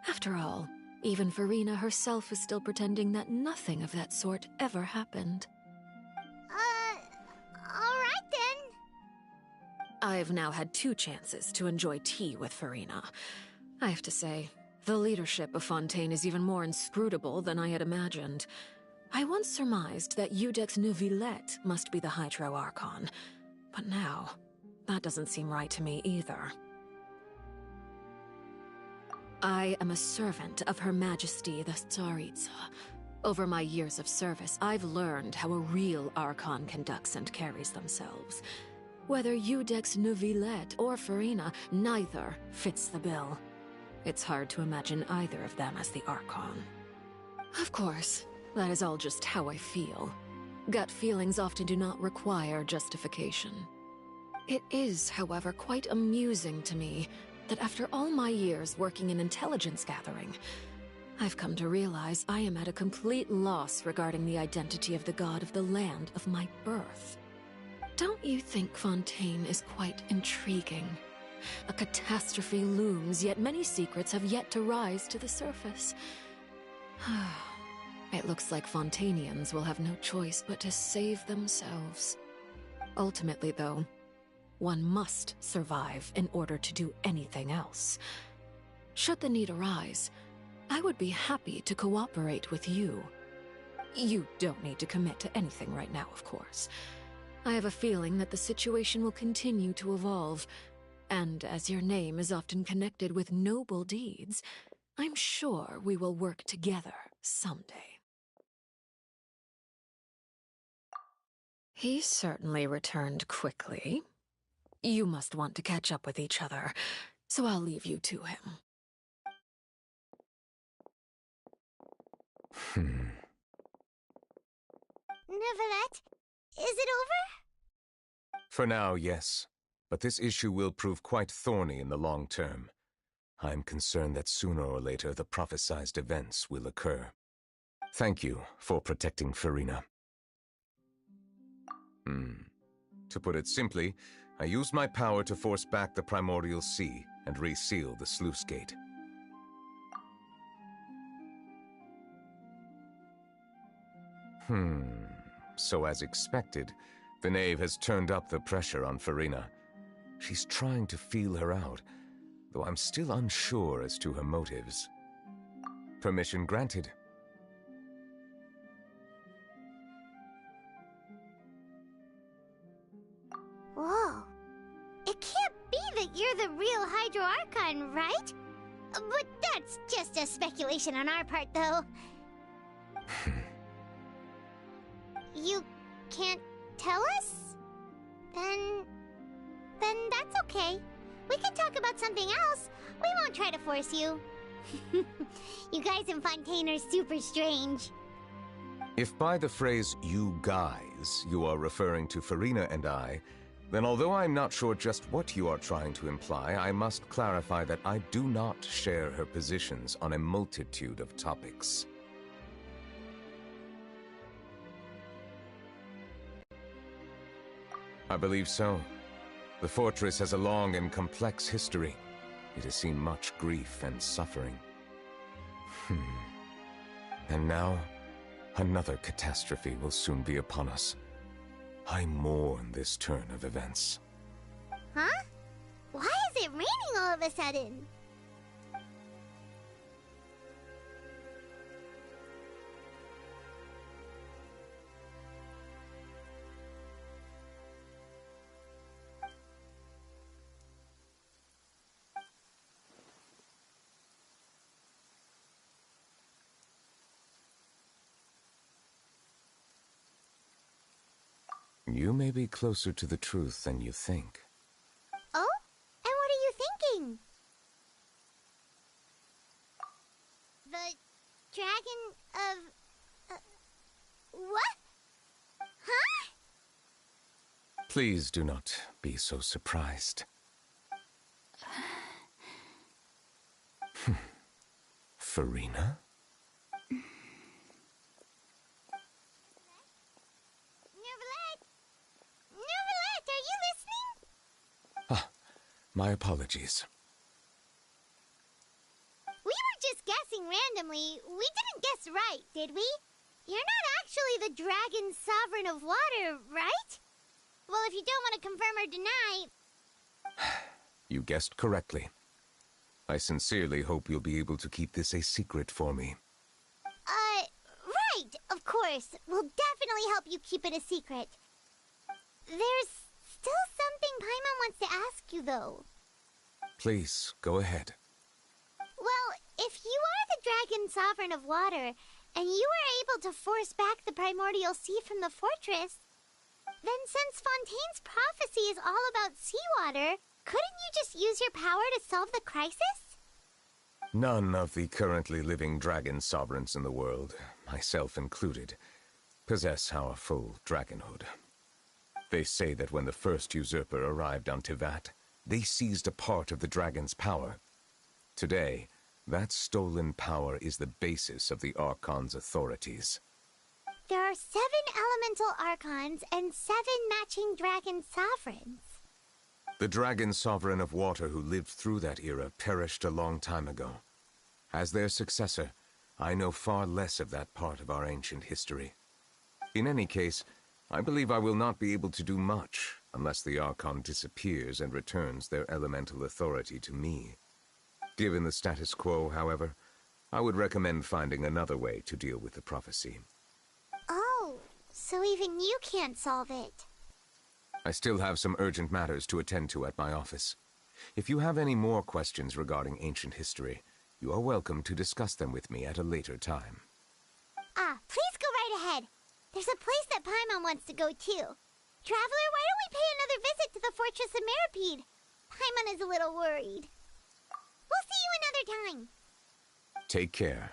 M: After all, even Farina herself is still pretending that nothing of that sort ever happened.
F: Alright then.
M: I've now had 2 chances to enjoy tea with Farina. I have to say, the leadership of Fontaine is even more inscrutable than I had imagined. I once surmised that Iudex Neuvillette must be the Hydro Archon, but now, that doesn't seem right to me either. I am a servant of Her Majesty the Tsaritsa. Over my years of service, I've learned how a real Archon conducts and carries themselves. Whether Iudex Neuvillette or Farina, neither fits the bill. It's hard to imagine either of them as the Archon. Of course, that is all just how I feel. Gut feelings often do not require justification. It is, however, quite amusing to me that after all my years working in intelligence gathering, I've come to realize I am at a complete loss regarding the identity of the god of the land of my birth. Don't you think Fontaine is quite intriguing? A catastrophe looms, yet many secrets have yet to rise to the surface. It looks like Fontainians will have no choice but to save themselves. Ultimately, though, one must survive in order to do anything else. Should the need arise, I would be happy to cooperate with you. You don't need to commit to anything right now, of course. I have a feeling that the situation will continue to evolve, and as your name is often connected with noble deeds, I'm sure we will work together someday. He certainly returned quickly. You must want to catch up with each other, so I'll leave you to him.
F: Neuvillette, is it over?
L: For now, yes. But this issue will prove quite thorny in the long term. I'm concerned that sooner or later the prophesized events will occur. Thank you for protecting Farina. To put it simply, I used my power to force back the primordial sea and reseal the sluice gate. So as expected, the knave has turned up the pressure on Farina. She's trying to feel her out, though I'm still unsure as to her motives. Permission granted.
F: Whoa. It can't be that you're the real Hydro Archon, right? But that's just a speculation on our part, though. You can't tell us? Then that's okay. We can talk about something else. We won't try to force you. You guys in Fontaine are super strange.
L: If by the phrase, you guys, you are referring to Farina and I, then although I'm not sure just what you are trying to imply, I must clarify that I do not share her positions on a multitude of topics. I believe so. The fortress has a long and complex history. It has seen much grief and suffering. And now, another catastrophe will soon be upon us. I mourn this turn of events.
F: Huh? Why is it raining all of a sudden?
L: You may be closer to the truth than you think.
F: Oh? And what are you thinking? The dragon of... what? Huh?
L: Please do not be so surprised. Farina?
F: Neuvillette, are you listening?
L: My apologies.
F: We were just guessing randomly. We didn't guess right, did we? You're not actually the Dragon Sovereign of Water, right? Well, if you don't want to confirm or deny...
L: You guessed correctly. I sincerely hope you'll be able to keep this a secret for me.
F: Right, of course. We'll definitely help you keep it a secret. There's still something Paimon wants to ask you, though.
L: Please, go ahead.
F: Well, if you are the Dragon Sovereign of Water, and you were able to force back the primordial sea from the fortress, then since Fontaine's prophecy is all about seawater, couldn't you just use your power to solve the crisis?
L: None of the currently living dragon sovereigns in the world, myself included, possess our full dragonhood. They say that when the first usurper arrived on Tivat, they seized a part of the dragon's power. Today, that stolen power is the basis of the Archon's authorities.
F: There are 7 elemental Archons and 7 matching dragon sovereigns.
L: The dragon sovereign of water who lived through that era perished a long time ago. As their successor, I know far less of that part of our ancient history. In any case, I believe I will not be able to do much unless the Archon disappears and returns their elemental authority to me. Given the status quo, however, I would recommend finding another way to deal with the prophecy.
F: Oh, so even you can't solve it.
L: I still have some urgent matters to attend to at my office. If you have any more questions regarding ancient history, you are welcome to discuss them with me at a later time.
F: Please go right ahead. There's a place that Paimon wants to go too. Traveler, why don't we pay another visit to the Fortress of Meripede? Paimon is a little worried. We'll see you another time.
L: Take care.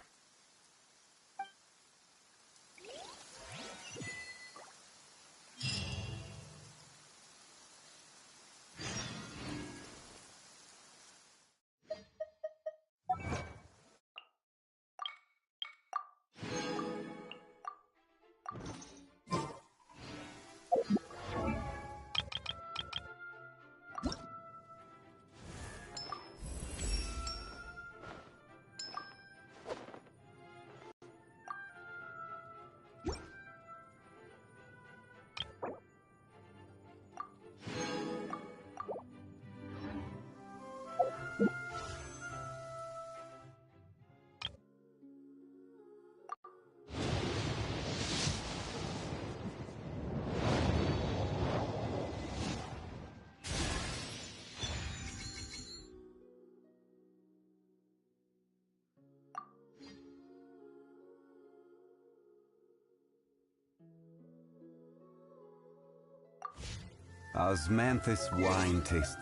O: Osmanthus wine taste.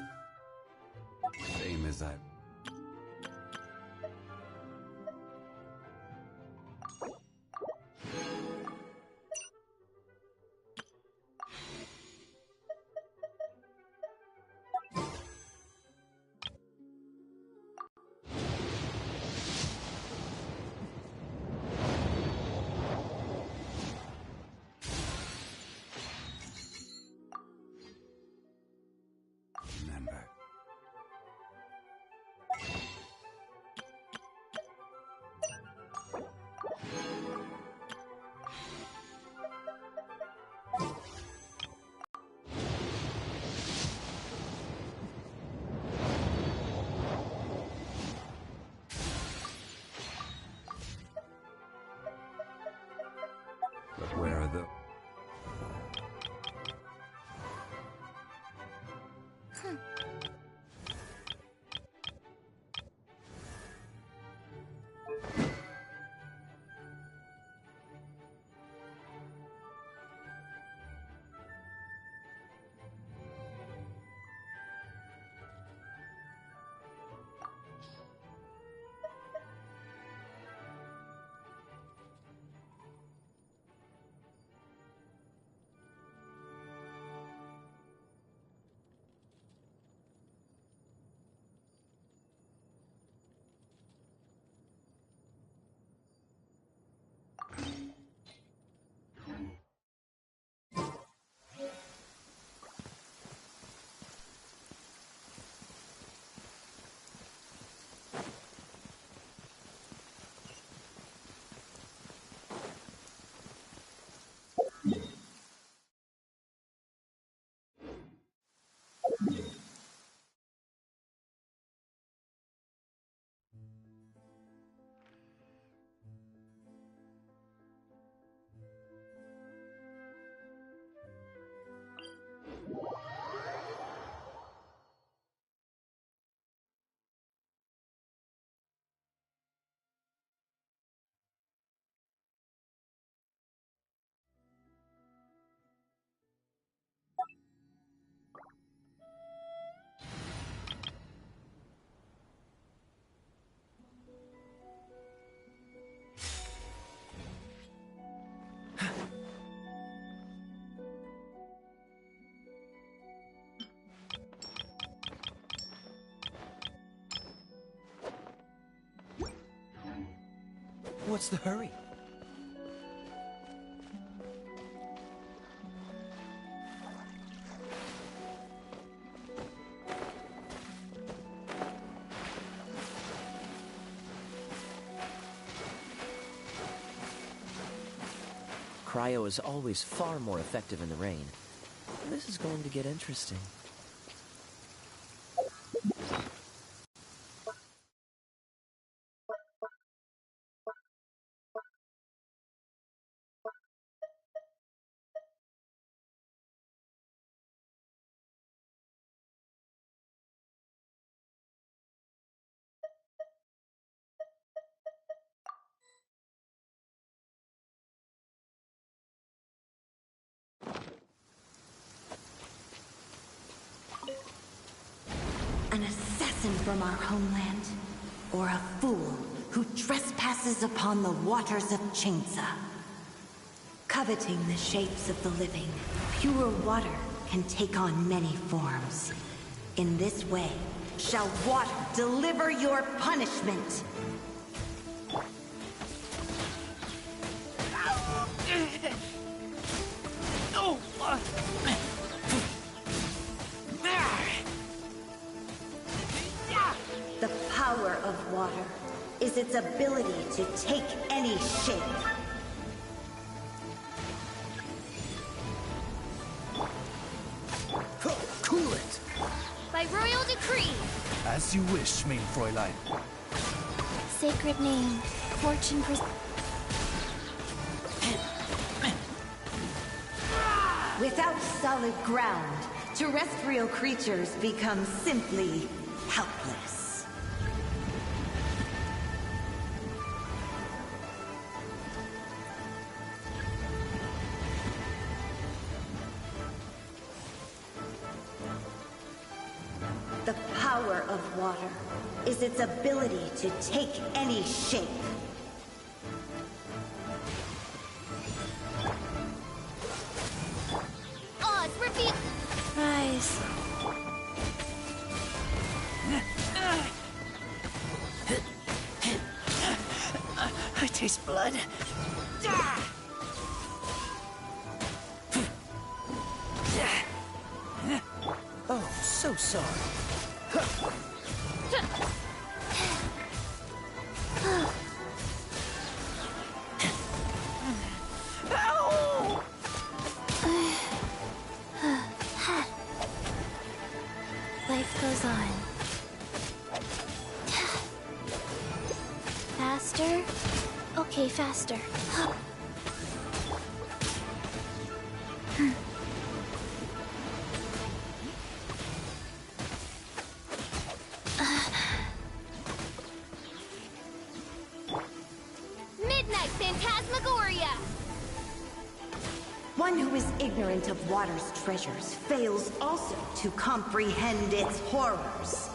O: Same as I...
C: What's the hurry? Cryo is always far more effective in the rain. This is going to get interesting.
P: An assassin from our homeland, or a fool who trespasses upon the waters of Chainsa. Coveting the shapes of the living, pure water can take on many forms. In this way, shall water deliver your punishment. The power of water is its ability to take any shape.
H: Cool it!
F: By royal decree!
H: As you wish, mein Fräulein.
A: Sacred name, fortune
P: Without solid ground, terrestrial creatures become simply helpless. The power of water is its ability to take any shape.
F: Oz, repeat!
A: rise.
C: I taste blood. Oh, so sorry.
A: Life goes on. Faster? Okay, faster.
F: Midnight Phantasmagoria!
P: One who is ignorant of water's treasures fails also to comprehend its horrors.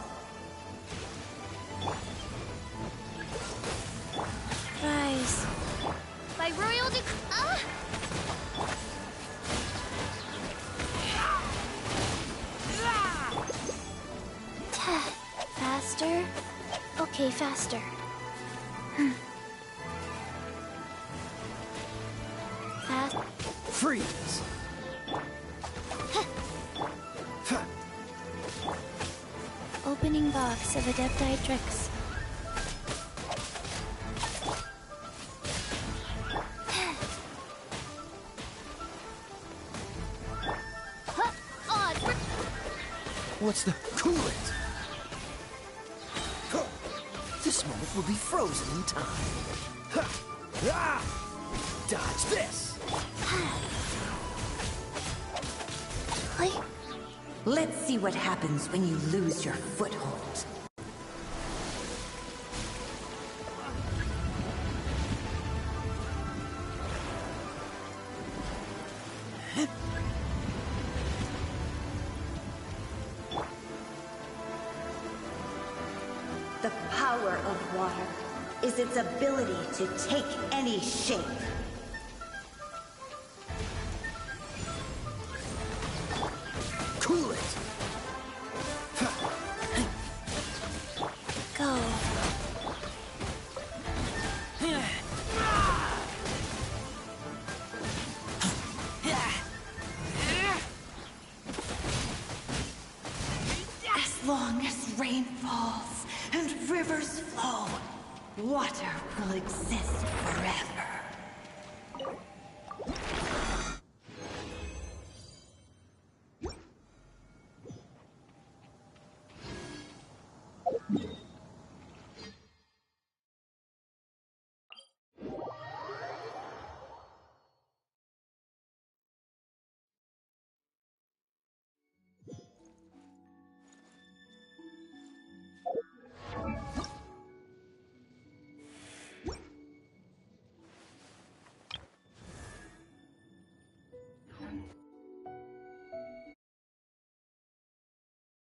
A: Rise.
F: By royal decree.
A: Faster? Okay, faster. Fast.
C: Freeze!
A: Opening box of Adepti tricks.
C: What's the... Cool it! This moment will be frozen in time. Dodge this!
P: Let's see what happens when you lose your foothold. The power of water is its ability to take any shape.
C: Cool it!
A: Go.
P: flow. Water will exist forever.